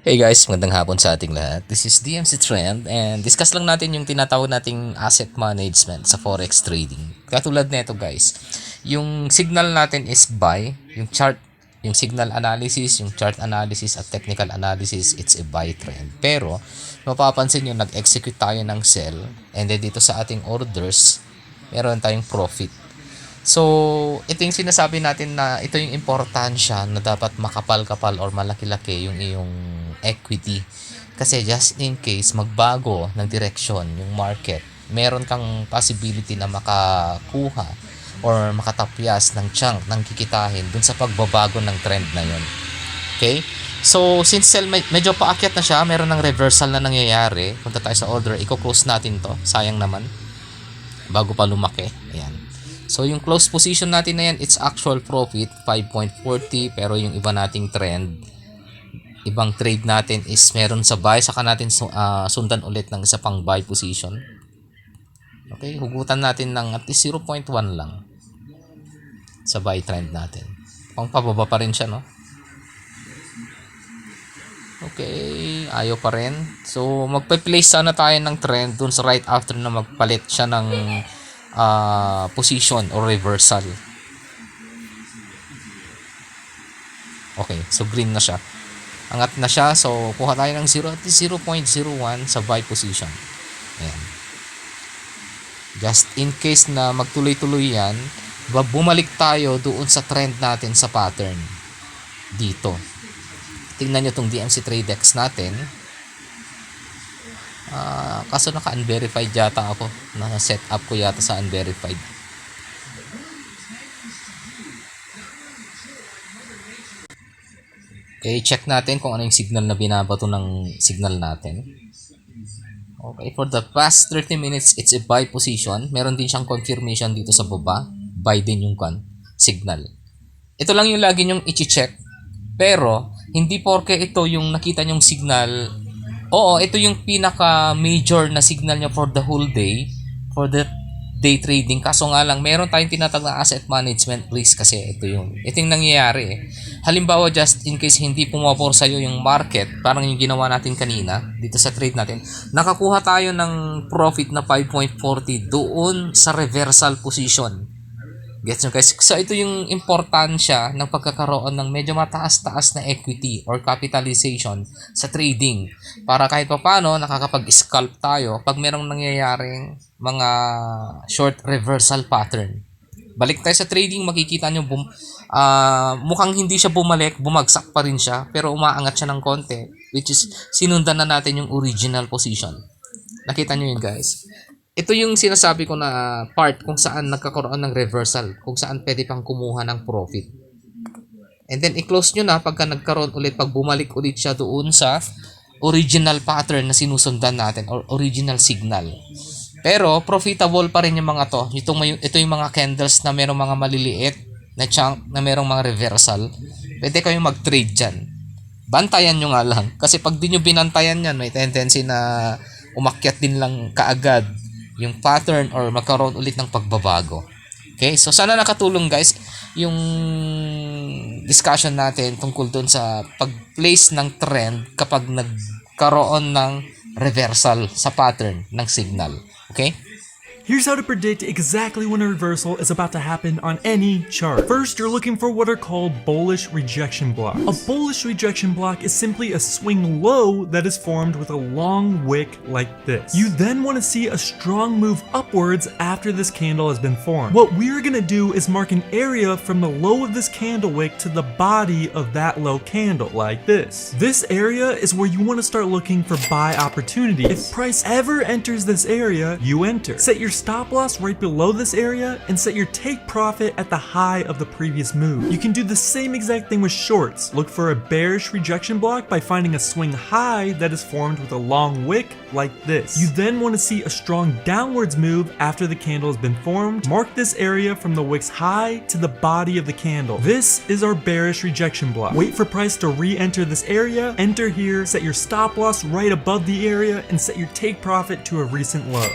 Hey guys, magandang hapon sa ating lahat. This is DMC Trend and discuss lang natin yung tinatawag nating asset management sa forex trading. Katulad nito guys, yung signal natin is buy, yung chart, yung signal analysis, yung chart analysis at technical analysis, it's a buy trend. Pero mapapansin nyo, nag-execute tayo ng sell and then dito sa ating orders, meron tayong profit. So, ito yung sinasabi natin na ito yung importansya na dapat makapal-kapal or malaki-laki yung iyong equity. Kasi just in case magbago ng direction yung market, meron kang possibility na makakuha or makatapyas ng chunk ng kikitahin dun sa pagbabago ng trend na yun. Okay? So, since sell medyo paakyat na siya, meron ng reversal na nangyayari. Punta tayo sa order, i-close natin to. Sayang naman. Bago pa lumaki. Ayan. So, yung close position natin na yan, it's actual profit, 5.40. Pero yung iba nating trend, ibang trade natin is meron sa buy. Saka natin sundan ulit ng isa pang buy position. Okay, hugutan natin ng at least 0.1 lang sa buy trend natin. Pang pababa pa rin siya, no? Okay, ayaw pa rin. So, magpe-place sana tayo ng trend dun sa right after na magpalit siya ng position or reversal. Okay, so green na siya. Angat na siya. So, kuha tayo ng 0.01 sa buy position. Ayan. Just in case na magtuloy-tuloy yan, bumalik tayo doon sa trend natin sa pattern. Dito. Tingnan nyo itong DMC Tradex natin. Kaso naka-unverified yata ako. Na-set up ko yata sa unverified. Okay, check natin kung ano yung signal na binabato ng signal natin. Okay, for the past 30 minutes, it's a buy position. Meron din siyang confirmation dito sa baba. Buy din yung signal. Ito lang yung lagi nyong i-check. Pero, hindi porke ito yung nakita nyong signal. Oo, ito yung pinaka-major na signal nyo for the whole day. For the day trading. Kaso nga lang, meron tayong tinatawag na asset management risk kasi ito yung nangyayari eh. Halimbawa, just in case hindi pumapor sa'yo yung market, parang yung ginawa natin kanina, dito sa trade natin, nakakuha tayo ng profit na 5.40 doon sa reversal position. Gets nyo guys? So ito yung importansya ng pagkakaroon ng medyo mataas-taas na equity or capitalization sa trading. Para kahit pa paano, nakakapag-scalp tayo pag merong nangyayaring mga short reversal pattern. Balik tayo sa trading, makikita nyo mukhang hindi siya bumalik, bumagsak pa rin siya, pero umaangat siya ng konti, which is sinundan na natin yung original position. Nakita nyo yun guys? Ito yung sinasabi ko na part kung saan nagkakaroon ng reversal, kung saan pwede pang kumuha ng profit. And then, i-close nyo na pagka nagkaroon ulit, pag bumalik ulit siya doon sa original pattern na sinusundan natin or original signal. Pero, profitable pa rin yung mga to. Ito yung mga candles na merong mga maliliit na chunk, na merong mga reversal. Pwede kayong mag-trade dyan. Bantayan nyo nga lang. Kasi pag di nyo binantayan yan, may tendency na umakyat din lang kaagad yung pattern or magkaroon ulit ng pagbabago. Okay? So, sana nakatulong guys yung discussion natin tungkol doon sa pag-place ng trend kapag nagkaroon ng reversal sa pattern ng signal. Okay? Here's how to predict exactly when a reversal is about to happen on any chart. First, you're looking for what are called bullish rejection blocks. A bullish rejection block is simply a swing low that is formed with a long wick like this. You then want to see a strong move upwards after this candle has been formed. What we're going to do is mark an area from the low of this candle wick to the body of that low candle, like this. This area is where you want to start looking for buy opportunities. If price ever enters this area, you enter. Set your stop loss right below this area and set your take profit at the high of the previous move. You can do the same exact thing with shorts. Look for a bearish rejection block by finding a swing high that is formed with a long wick like this. You then want to see a strong downwards move after the candle has been formed. Mark this area from the wick's high to the body of the candle. This is our bearish rejection block. Wait for price to re-enter this area, enter here, set your stop loss right above the area, and set your take profit to a recent low.